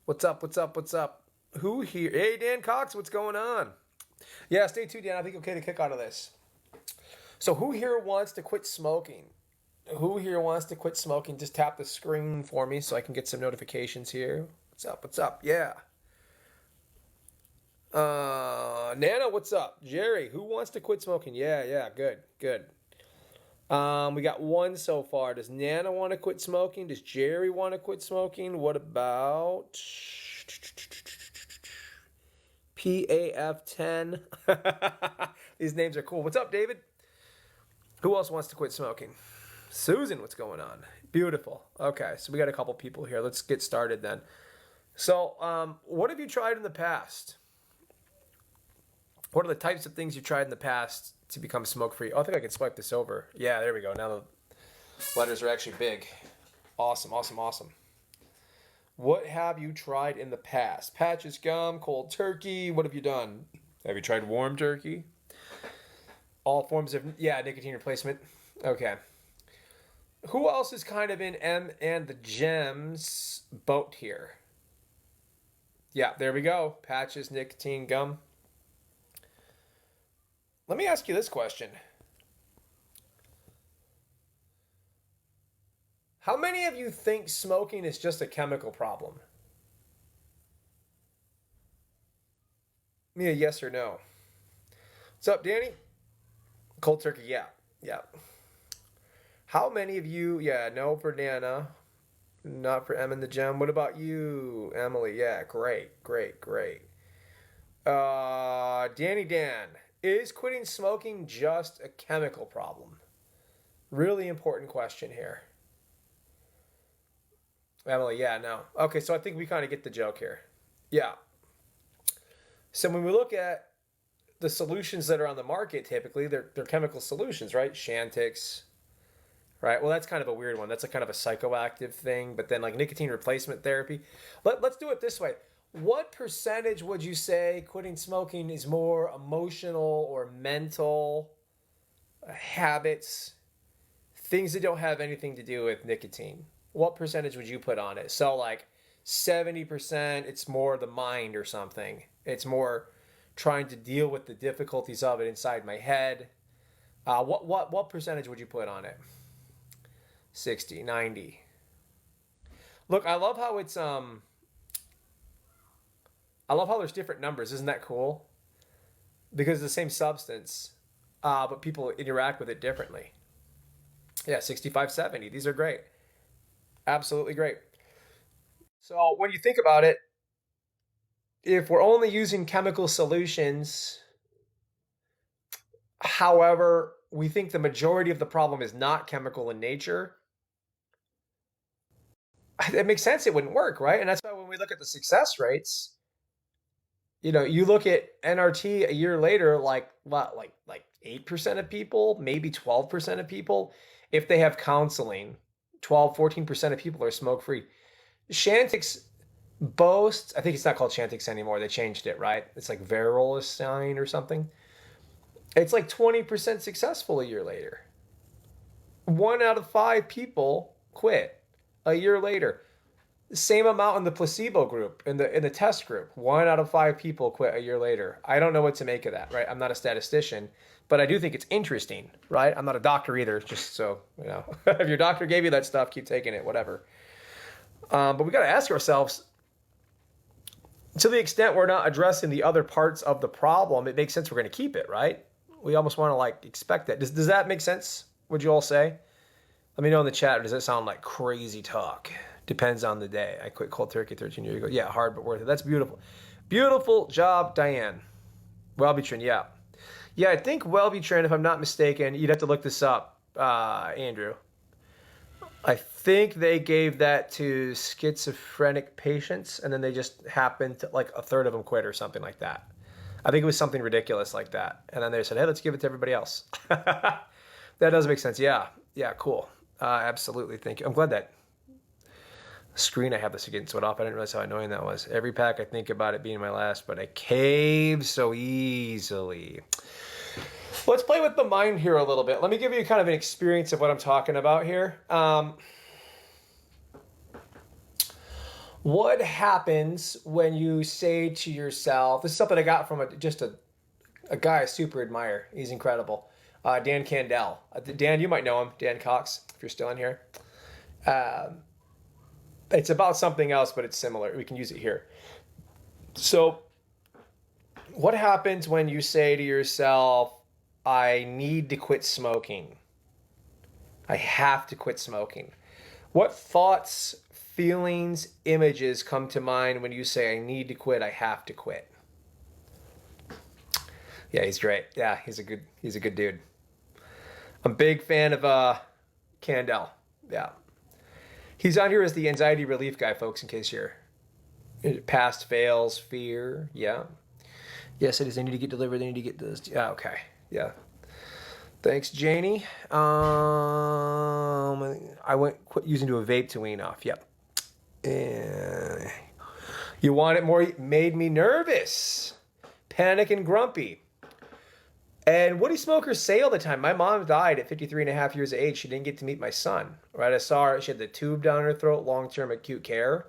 What's up? What's up? What's up? Who here? Hey, Dan Cox, what's going on? Yeah, stay tuned, Dan. I think okay to kick out of this. So, who here wants to quit smoking? Who here wants to quit smoking? Just tap the screen for me so I can get some notifications here. What's up? What's up? Yeah. Nana, what's up? Jerry, who wants to quit smoking? Yeah, yeah, good, good. We got one so far. Does Nana want to quit smoking? Does Jerry want to quit smoking? What about PAF10? These names are cool. What's up, David? Who else wants to quit smoking? Susan, what's going on? Beautiful. Okay, so we got a couple people here. Let's get started then. So, what have you tried in the past? What are the types of things you tried in the past to become smoke-free? Oh, I think I can swipe this over. Yeah, there we go. Now the letters are actually big. Awesome, awesome, awesome. What have you tried in the past? Patches, gum, cold turkey. What have you done? Have you tried warm turkey? All forms of, yeah, nicotine replacement. Okay. Who else is kind of in M and the Gems boat here? Yeah, there we go. Patches, nicotine, gum. Let me ask you this question. How many of you think smoking is just a chemical problem? Me a yes or no. What's up, Danny? Cold turkey, yeah. Yeah. How many of you, yeah, no for Nana, not for Em and the Gem. What about you, Emily? Yeah, great, great, great. Danny Dan, is quitting smoking just a chemical problem? Really important question here. Emily, yeah, no. Okay, so I think we kind of get the joke here. Yeah. So when we look at the solutions that are on the market, typically they're chemical solutions, right? Chantix, right? Well, that's kind of a weird one. That's a kind of a psychoactive thing. But then like nicotine replacement therapy. Let's do it this way. What percentage would you say quitting smoking is more emotional or mental habits, things that don't have anything to do with nicotine? What percentage would you put on it? So like 70%, it's more the mind or something. It's more trying to deal with the difficulties of it inside my head. What percentage would you put on it? 60, 90. Look, I love how there's different numbers. Isn't that cool? Because it's the same substance, but people interact with it differently. Yeah, 65, 70. These are great. Absolutely great. So when you think about it, if we're only using chemical solutions, however, we think the majority of the problem is not chemical in nature, it makes sense it wouldn't work, right? And that's why when we look at the success rates, you look at NRT a year later, like what, like 8% of people, maybe 12% of people, if they have counseling, 12, 14% of people are smoke free. Chantix boasts, I think it's not called Chantix anymore. They changed it, right? It's like Verilocin or something. It's like 20% successful a year later. 1 out of 5 people quit a year later. Same amount in the placebo group, in the test group. 1 out of 5 people quit a year later. I don't know what to make of that, right? I'm not a statistician, but I do think it's interesting, right? I'm not a doctor either, just so, if your doctor gave you that stuff, keep taking it, whatever. But we got to ask ourselves, to the extent we're not addressing the other parts of the problem, it makes sense we're going to keep it, right? We almost want to expect that. Does that make sense? Would you all say? Let me know in the chat. Or does that sound like crazy talk? Depends on the day. I quit cold turkey 13 years ago. Yeah, hard but worth it. That's beautiful. Beautiful job, Diane. Wellbutrin, yeah. Yeah, I think Wellbutrin, if I'm not mistaken, you'd have to look this up, Andrew. I think they gave that to schizophrenic patients, and then they just happened to, like, a third of them quit or something like that. I think it was something ridiculous like that. And then they said, hey, let's give it to everybody else. That does make sense. Yeah. Yeah, cool. Absolutely. Thank you. I'm glad that screen I have this against went off. I didn't realize how annoying that was. Every pack I think about it being my last, but I cave so easily. Let's play with the mind here a little bit. Let me give you kind of an experience of what I'm talking about here. What happens when you say to yourself, this is something I got from a guy I super admire. He's incredible. Dan Candell. Dan, you might know him. Dan Cox, if you're still in here. It's about something else, but it's similar. We can use it here. So, what happens when you say to yourself, I need to quit smoking? I have to quit smoking. What thoughts, feelings, images come to mind when you say, I need to quit, I have to quit? Yeah, he's great. Yeah, he's a good dude. I'm a big fan of Candell. Yeah. He's on here as the anxiety relief guy, folks, in case you're past fails, fear. Yeah. Yes, it is. They need to get delivered. They need to get this. Yeah, okay. Yeah. Thanks, Janie. I quit using to a vape to wean off. Yep. You want it more? Made me nervous, panic, and grumpy. And what do smokers say all the time? My mom died at 53 and a half years of age. She didn't get to meet my son. Right? I saw her. She had the tube down her throat, long-term acute care.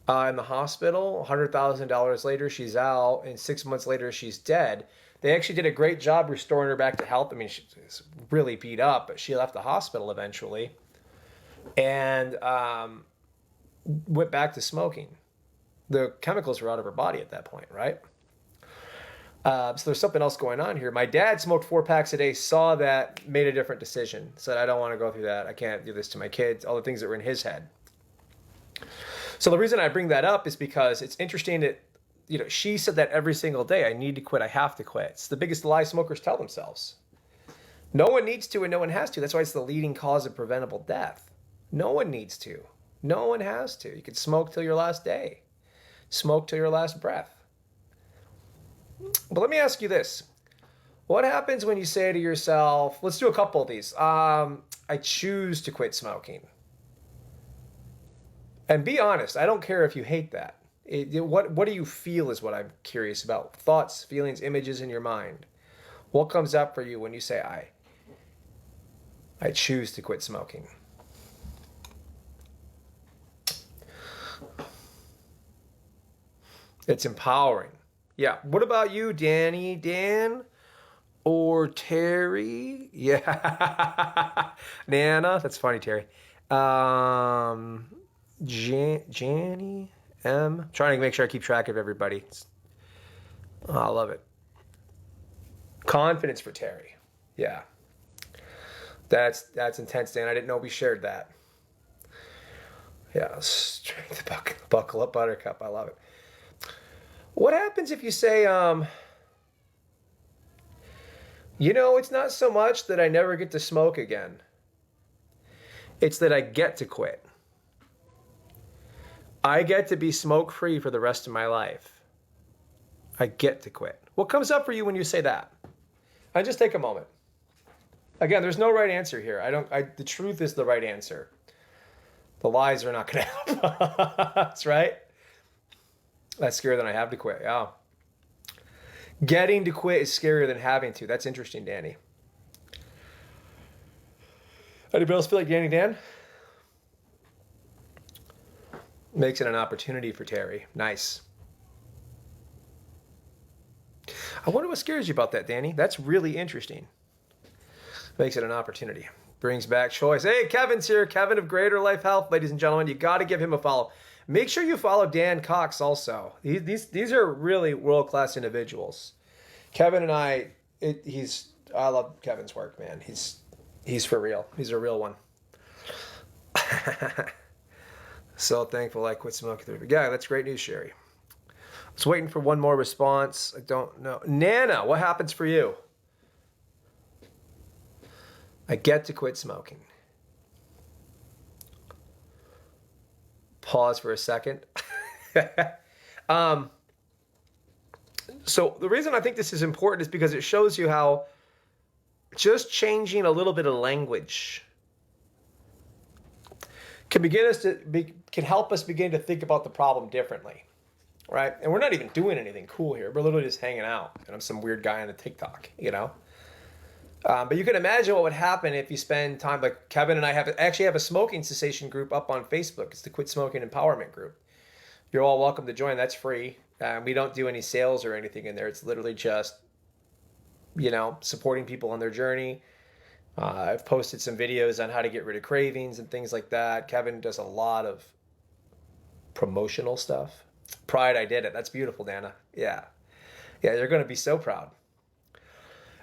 In the hospital, $100,000 later, she's out. And 6 months later, she's dead. They actually did a great job restoring her back to health. I mean, she was really beat up, but she left the hospital eventually. And went back to smoking. The chemicals were out of her body at that point, right? So there's something else going on here. My dad smoked 4 packs a day, saw that, made a different decision. Said, I don't want to go through that. I can't do this to my kids. All the things that were in his head. So the reason I bring that up is because it's interesting that, she said that every single day. I need to quit. I have to quit. It's the biggest lie smokers tell themselves. No one needs to and no one has to. That's why it's the leading cause of preventable death. No one needs to. No one has to. You can smoke till your last day. Smoke till your last breath. But let me ask you this. What happens when you say to yourself, let's do a couple of these. I choose to quit smoking. And be honest. I don't care if you hate that. What do you feel is what I'm curious about. Thoughts, feelings, images in your mind. What comes up for you when you say, I choose to quit smoking? It's empowering. Yeah. What about you, Danny, Dan, or Terry? Yeah. Nana. That's funny, Terry. Janny, M. Trying to make sure I keep track of everybody. I love it. Confidence for Terry. Yeah. That's intense, Dan. I didn't know we shared that. Yeah. Strength, buckle up, buttercup. I love it. What happens if you say, it's not so much that I never get to smoke again. It's that I get to quit. I get to be smoke-free for the rest of my life. I get to quit. What comes up for you when you say that? I just take a moment. Again, there's no right answer here. The truth is the right answer. The lies are not going to help us, right? That's scarier than I have to quit. Yeah. Getting to quit is scarier than having to. That's interesting, Danny. Anybody else feel like Danny, Dan? Makes it an opportunity for Terry. Nice. I wonder what scares you about that, Danny. That's really interesting. Makes it an opportunity. Brings back choice. Hey, Kevin's here. Kevin of Greater Life Health. Ladies and gentlemen, you got to give him a follow. Make sure you follow Dan Cox also. These are really world-class individuals. Kevin and I love Kevin's work, man. He's for real. He's a real one. So thankful I quit smoking. Yeah, that's great news, Sherry. I was waiting for one more response. I don't know. Nana, what happens for you? I get to quit smoking. Pause for a second. So the reason I think this is important is because it shows you how just changing a little bit of language can help us begin to think about the problem differently, right? And we're not even doing anything cool here. We're literally just hanging out, and I'm some weird guy on a TikTok, But you can imagine what would happen if you spend time, like Kevin and I actually have a smoking cessation group up on Facebook. It's the Quit Smoking Empowerment Group. You're all welcome to join. That's free. We don't do any sales or anything in there. It's literally just, supporting people on their journey. I've posted some videos on how to get rid of cravings and things like that. Kevin does a lot of promotional stuff. Pride, I did it. That's beautiful, Dana. Yeah. Yeah, you're going to be so proud.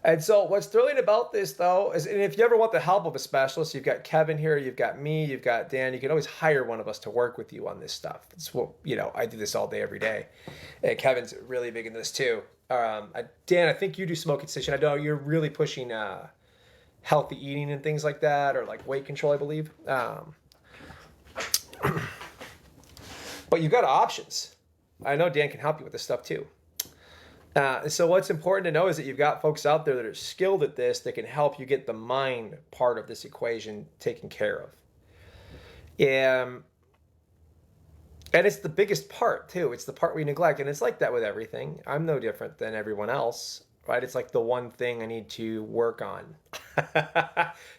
And so what's thrilling about this, though, is, and if you ever want the help of a specialist, you've got Kevin here, you've got me, you've got Dan. You can always hire one of us to work with you on this stuff. It's what, I do this all day, every day. And Kevin's really big in this, too. Dan, I think you do smoking cessation. I know you're really pushing healthy eating and things like that, or like weight control, I believe. But you've got options. I know Dan can help you with this stuff, too. So what's important to know is that you've got folks out there that are skilled at this that can help you get the mind part of this equation taken care of. And it's the biggest part, too. It's the part we neglect. And it's like that with everything. I'm no different than everyone else, right? It's like the one thing I need to work on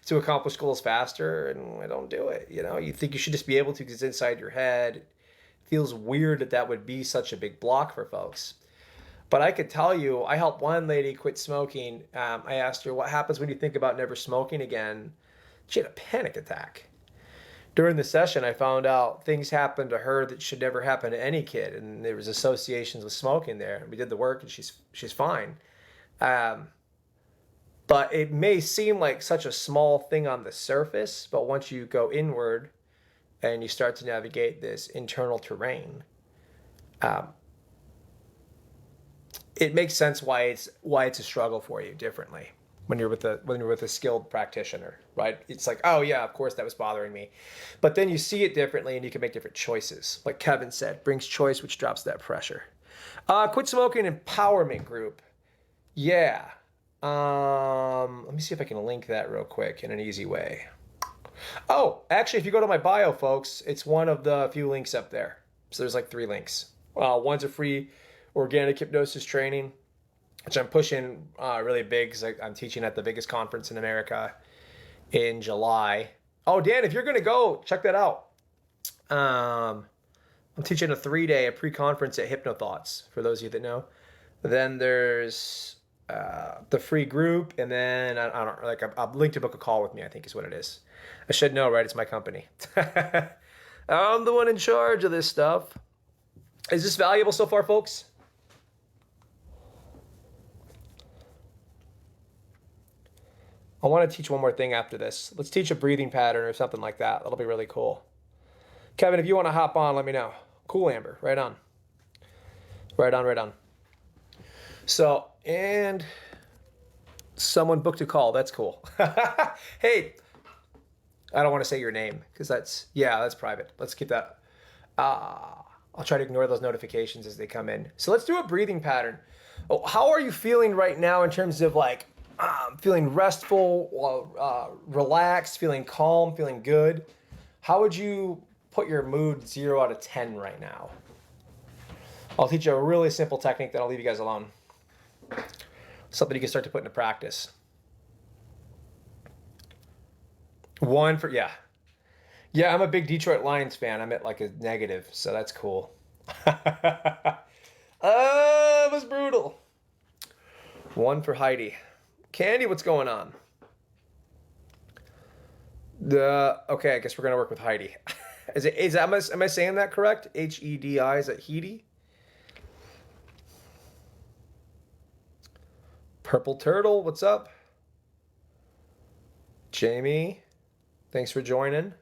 to accomplish goals faster, and I don't do it. You think you should just be able to because it's inside your head. It feels weird that would be such a big block for folks. But I could tell you, I helped one lady quit smoking. I asked her, what happens when you think about never smoking again? She had a panic attack. During the session, I found out things happened to her that should never happen to any kid. And there was associations with smoking there. We did the work, and she's fine. But it may seem like such a small thing on the surface, but once you go inward and you start to navigate this internal terrain, it makes sense why it's a struggle for you differently when you're with a skilled practitioner, right? It's like, oh yeah, of course that was bothering me, but then you see it differently and you can make different choices. Like Kevin said, brings choice, which drops that pressure. Quit smoking empowerment group, yeah. Let me see if I can link that real quick in an easy way. Oh, actually, if you go to my bio, folks, it's one of the few links up there. So there's like 3 links. One's a free organic hypnosis training, which I'm pushing really big because I'm teaching at the biggest conference in America in July. Oh, Dan, if you're going to go, check that out. I'm teaching a 3-day pre-conference at Hypnothoughts, for those of you that know. Then there's the free group, and then I don't like I'll link to book a call with me, I think is what it is. I should know, right? It's my company. I'm the one in charge of this stuff. Is this valuable so far, folks? I want to teach one more thing after this. Let's teach a breathing pattern or something like that. That'll be really cool. Kevin, if you want to hop on, let me know. Cool, Amber. Right on. Right on, right on. So, and someone booked a call. That's cool. Hey, I don't want to say your name because that's private. Let's keep that. I'll try to ignore those notifications as they come in. So let's do a breathing pattern. Oh, how are you feeling right now in terms of like feeling restful, relaxed, feeling calm, feeling good? How would you put your mood 0 out of 10 right now? I'll teach you a really simple technique that'll leave you guys alone. Something you can start to put into practice. Yeah, I'm a big Detroit Lions fan. I'm at like a negative, so that's cool. It was brutal. 1 for Heidi. Candy, what's going on? Okay, I guess we're gonna work with Heidi. Am I saying that correct? H-E-D-I, is that Heidi? Purple Turtle, what's up? Jamie, thanks for joining.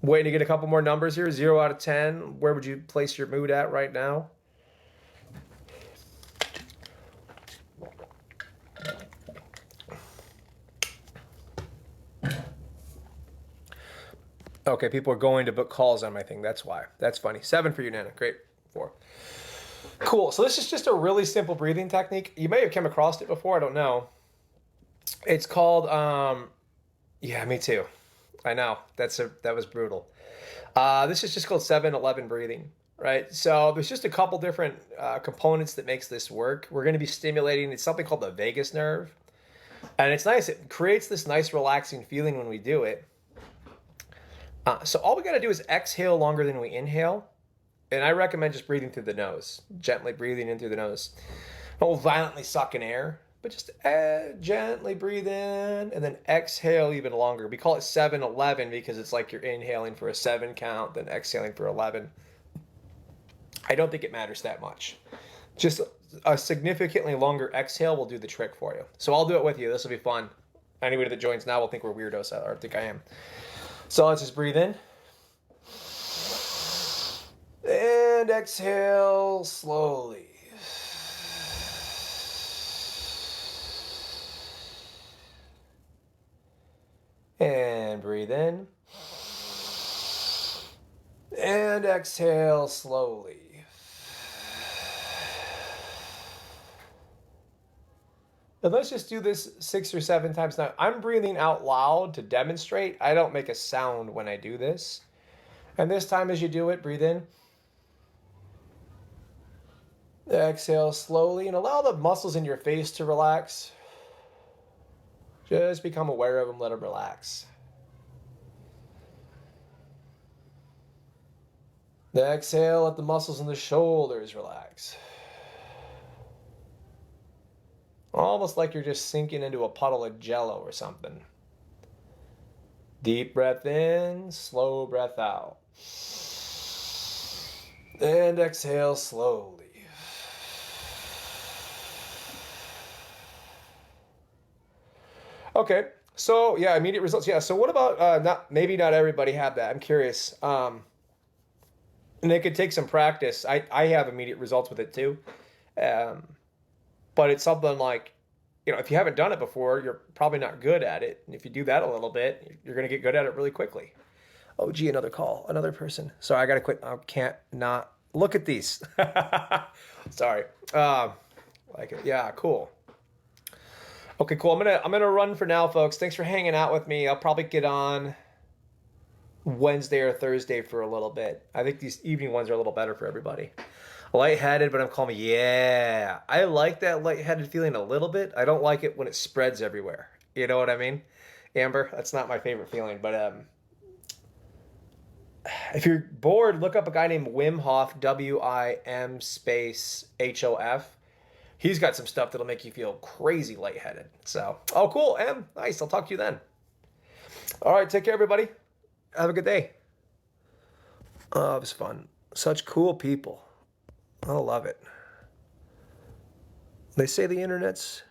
Waiting to get a couple more numbers here. 0 out of 10. Where would you place your mood at right now? Okay, people are going to book calls on my thing. That's why. That's funny. 7 for you, Nana. Great. 4. Cool. So this is just a really simple breathing technique. You may have come across it before. I don't know. It's called, yeah, me too. I know. That was brutal. This is just called 7-11 breathing, right? So there's just a couple different components that makes this work. We're going to be stimulating, it's something called the vagus nerve. And it's nice. It creates this nice relaxing feeling when we do it. So all we got to do is exhale longer than we inhale. And I recommend just breathing through the nose, gently breathing in through the nose. Don't violently suck in air, but just gently breathe in and then exhale even longer. We call it 7-11 because it's like you're inhaling for a 7 count, then exhaling for 11. I don't think it matters that much. Just a significantly longer exhale will do the trick for you. So I'll do it with you. This will be fun. Anybody that joins now will think we're weirdos, or I think I am. So let's just breathe in. And exhale slowly. And breathe in. And exhale slowly. And let's just do this 6 or 7 times now. I'm breathing out loud to demonstrate. I don't make a sound when I do this. And this time as you do it, breathe in. Exhale slowly and allow the muscles in your face to relax. Just become aware of them, let them relax. Exhale, let the muscles in the shoulders relax. Almost like you're just sinking into a puddle of jello or something. Deep breath in, slow breath out. And exhale slowly. Okay, so yeah, immediate results. Yeah, so what about, maybe not everybody had that. I'm curious. And it could take some practice. I have immediate results with it too. But it's something like, if you haven't done it before, you're probably not good at it. And if you do that a little bit, you're going to get good at it really quickly. Oh, gee, another call, another person. Sorry, I got to quit. I can't not look at these. Sorry. Yeah, cool. Okay, cool. I'm gonna run for now, folks. Thanks for hanging out with me. I'll probably get on Wednesday or Thursday for a little bit. I think these evening ones are a little better for everybody. Lightheaded, but I'm calm. Yeah, I like that lightheaded feeling a little bit. I don't like it when it spreads everywhere. You know what I mean? Amber, that's not my favorite feeling. But if you're bored, look up a guy named Wim Hof, WIM space HOF. He's got some stuff that'll make you feel crazy lightheaded. So, oh, cool, Em. Nice. I'll talk to you then. All right, take care, everybody. Have a good day. Oh, it was fun. Such cool people. I love it. They say the internet's